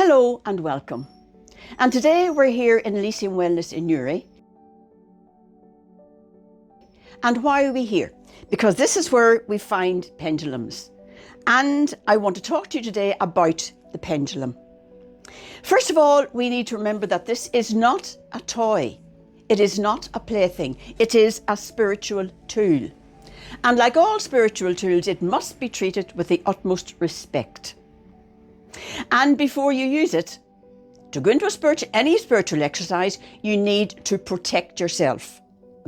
Hello and welcome. And today we're here in Elysium Wellness in Newry. And why are we here? Because this is where we find pendulums. And I want to talk to you today about the pendulum. First of all, we need to remember that this is not a toy. It is not a plaything. It is a spiritual tool. And like all spiritual tools, it must be treated with the utmost respect. And before you use it, to go into any spiritual exercise, you need to protect yourself.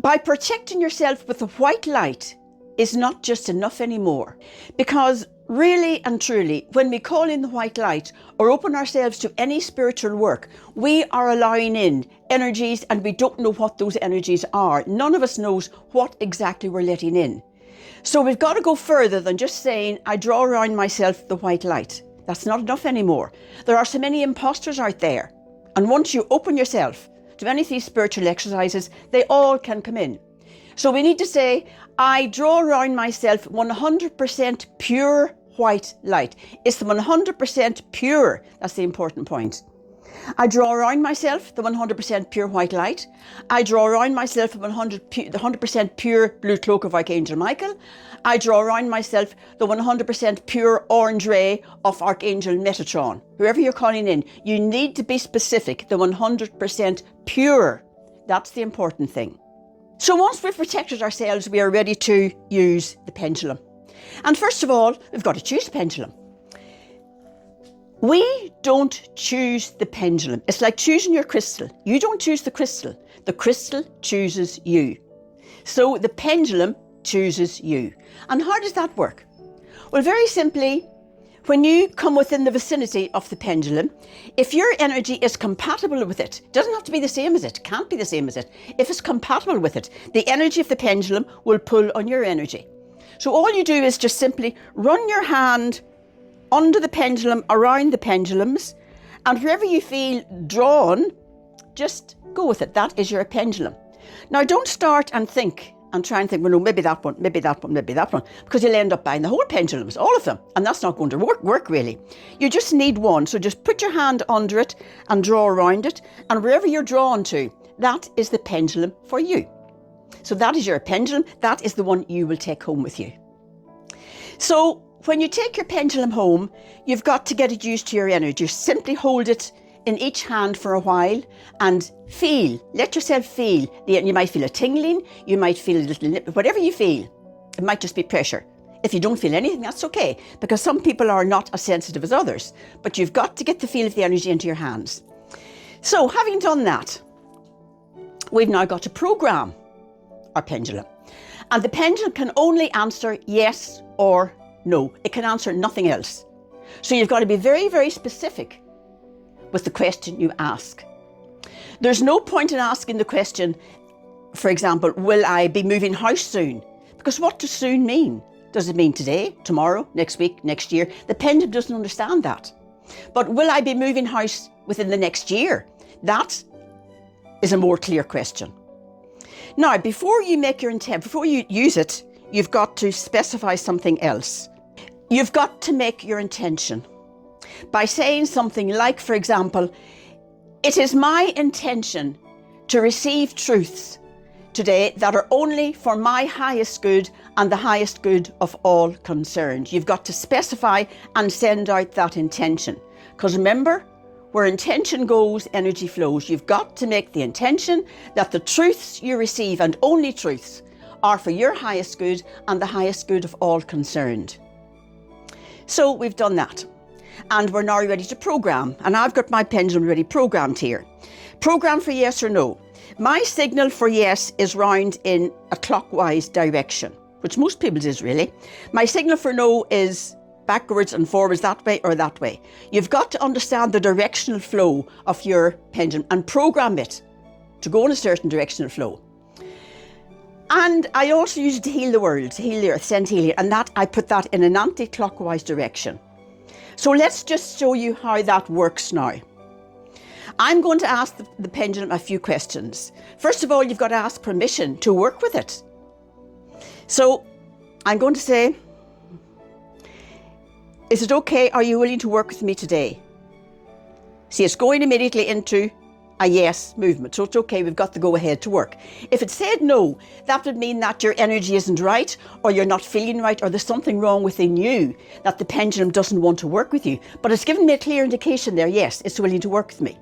By protecting yourself with the white light is not just enough anymore. Because really and truly, when we call in the white light or open ourselves to any spiritual work, we are allowing in energies and we don't know what those energies are. None of us knows what exactly we're letting in. So we've got to go further than just saying, I draw around myself the white light. That's not enough anymore. There are so many imposters out there. And once you open yourself to any of these spiritual exercises, they all can come in. So we need to say, I draw around myself 100% pure white light. It's the 100% pure. That's the important point. I draw around myself the 100% pure white light. I draw around myself the 100% pure blue cloak of Archangel Michael. I draw around myself the 100% pure orange ray of Archangel Metatron. Whoever you're calling in, you need to be specific, the 100% pure. That's the important thing. So once we've protected ourselves, we are ready to use the pendulum. And first of all, we've got to choose the pendulum. We don't choose the pendulum. It's like choosing your crystal. You don't choose the crystal. The crystal chooses you. So the pendulum chooses you. And how does that work? Well, very simply, when you come within the vicinity of the pendulum, if your energy is compatible with it, doesn't have to be the same as it, can't be the same as it. If it's compatible with it, the energy of the pendulum will pull on your energy. So all you do is just simply run your hand under the pendulum, around the pendulums, and wherever you feel drawn, just go with it. That is your pendulum. Now don't start and think and try and think, well, no, maybe that one, maybe that one, maybe that one, because you'll end up buying the whole pendulums, all of them, and that's not going to work really. You just need one, so just put your hand under it and draw around it, and wherever you're drawn to, that is the pendulum for you. So that is your pendulum. That is the one you will take home with you. So when you take your pendulum home, you've got to get it used to your energy. Simply hold it in each hand for a while and feel, let yourself feel. You might feel a tingling, you might feel a little nip, whatever you feel. It might just be pressure. If you don't feel anything, that's okay, because some people are not as sensitive as others, but you've got to get the feel of the energy into your hands. So having done that, we've now got to program our pendulum. And the pendulum can only answer yes or no. It can answer nothing else. So you've got to be very, very specific with the question you ask. There's no point in asking the question, for example, will I be moving house soon? Because what does soon mean? Does it mean today, tomorrow, next week, next year? The pendulum doesn't understand that. But will I be moving house within the next year? That is a more clear question. Now, before you make your intent, before you use it, you've got to specify something else. You've got to make your intention by saying something like, for example, it is my intention to receive truths today that are only for my highest good and the highest good of all concerned. You've got to specify and send out that intention. Because remember, where intention goes, energy flows. You've got to make the intention that the truths you receive, and only truths, are for your highest good and the highest good of all concerned. So we've done that. And we're now ready to program. And I've got my pendulum ready programmed here. Program for yes or no. My signal for yes is round in a clockwise direction, which most people's is really. My signal for no is backwards and forwards, that way or that way. You've got to understand the directional flow of your pendulum and program it to go in a certain directional flow. And I also use it to heal the world, to heal the earth, send healing, and that I put that in an anti-clockwise direction. So let's just show you how that works now. I'm going to ask the pendulum a few questions. First of all, you've got to ask permission to work with it. So I'm going to say, is it okay? Are you willing to work with me today? See, it's going immediately into a yes movement. So it's okay, we've got the go ahead to work. If it said no, that would mean that your energy isn't right, or you're not feeling right, or there's something wrong within you, that the pendulum doesn't want to work with you. But it's given me a clear indication there, yes, it's willing to work with me.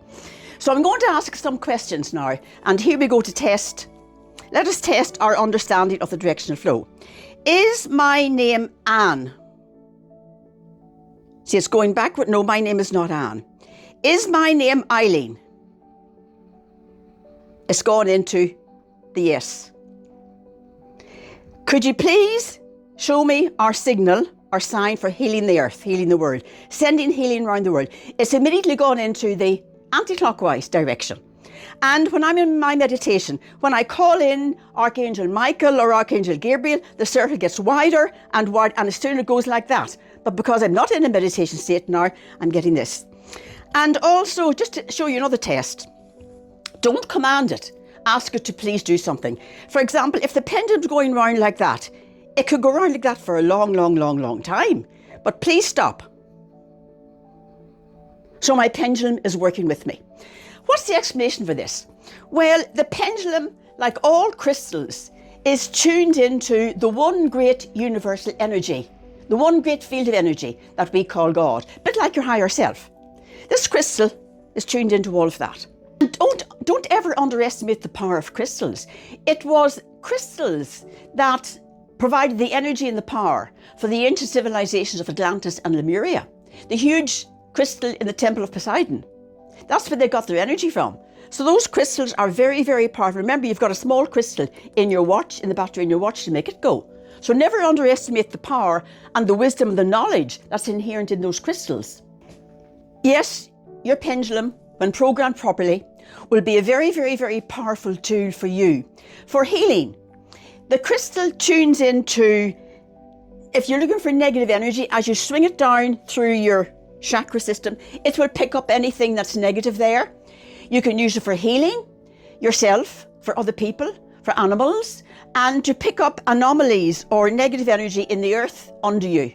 So I'm going to ask some questions now, and here we go to test. Let us test our understanding of the directional flow. Is my name Anne? See, it's going backward. No, my name is not Anne. Is my name Eileen? It's gone into the yes. Could you please show me our signal, our sign for healing the earth, healing the world, sending healing around the world? It's immediately gone into the anti-clockwise direction. And when I'm in my meditation, when I call in Archangel Michael or Archangel Gabriel, the circle gets wider and wider, and as soon as it goes like that. But because I'm not in a meditation state now, I'm getting this. And also, just to show you another test, don't command it. Ask it to please do something. For example, if the pendulum's going round like that, it could go round like that for a long time. But please stop. So my pendulum is working with me. What's the explanation for this? Well, the pendulum, like all crystals, is tuned into the one great universal energy, the one great field of energy that we call God, a bit like your higher self. This crystal is tuned into all of that. And don't ever underestimate the power of crystals. It was crystals that provided the energy and the power for the ancient civilizations of Atlantis and Lemuria. The huge crystal in the Temple of Poseidon. That's where they got their energy from. So those crystals are very powerful. Remember, you've got a small crystal in your watch, in the battery in your watch to make it go. So never underestimate the power and the wisdom and the knowledge that's inherent in those crystals. Yes, your pendulum, when programmed properly, will be a very powerful tool for you. For healing, the crystal tunes into, if you're looking for negative energy, as you swing it down through your chakra system, it will pick up anything that's negative there. You can use it for healing yourself, for other people, for animals, and to pick up anomalies or negative energy in the earth under you.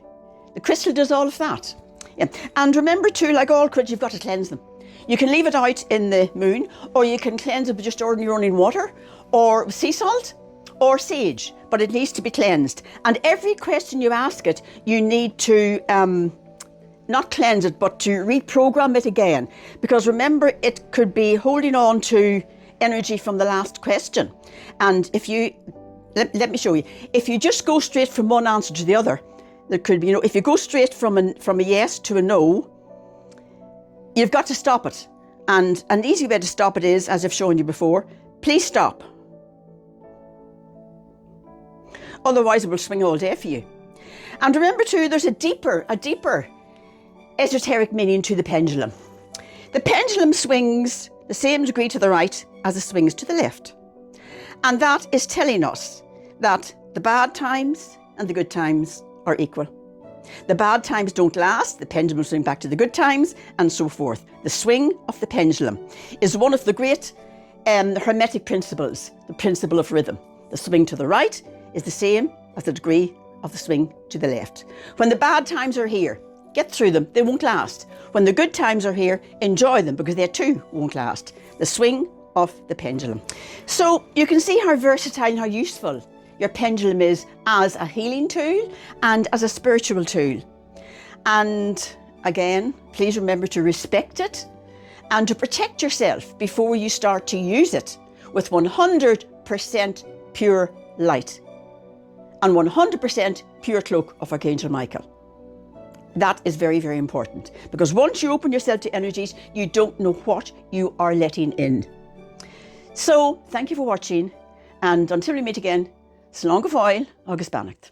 The crystal does all of that. Yeah. And remember too, like all crystals, you've got to cleanse them. You can leave it out in the moon, or you can cleanse it with just ordinary running water, or sea salt, or sage, but it needs to be cleansed. And every question you ask it, you need to not cleanse it, but to reprogram it again. Because remember, it could be holding on to energy from the last question. And if you, let me show you, if you just go straight from one answer to the other, there could be, if you go straight from a yes to a no, you've got to stop it. And an easy way to stop it is, as I've shown you before, please stop. Otherwise it will swing all day for you. And remember too, there's a deeper esoteric meaning to the pendulum. The pendulum swings the same degree to the right as it swings to the left. And that is telling us that the bad times and the good times are equal. The bad times don't last, the pendulum will swing back to the good times, and so forth. The swing of the pendulum is one of the great Hermetic principles, the principle of rhythm. The swing to the right is the same as the degree of the swing to the left. When the bad times are here, get through them, they won't last. When the good times are here, enjoy them, because they too won't last. The swing of the pendulum. So you can see how versatile and how useful your pendulum is as a healing tool and as a spiritual tool. And again, please remember to respect it and to protect yourself before you start to use it with 100% pure light and 100% pure cloak of Archangel Michael. That is very important, because once you open yourself to energies, you don't know what you are letting in. So thank you for watching, and until we meet again, slán go fóill agus beannacht.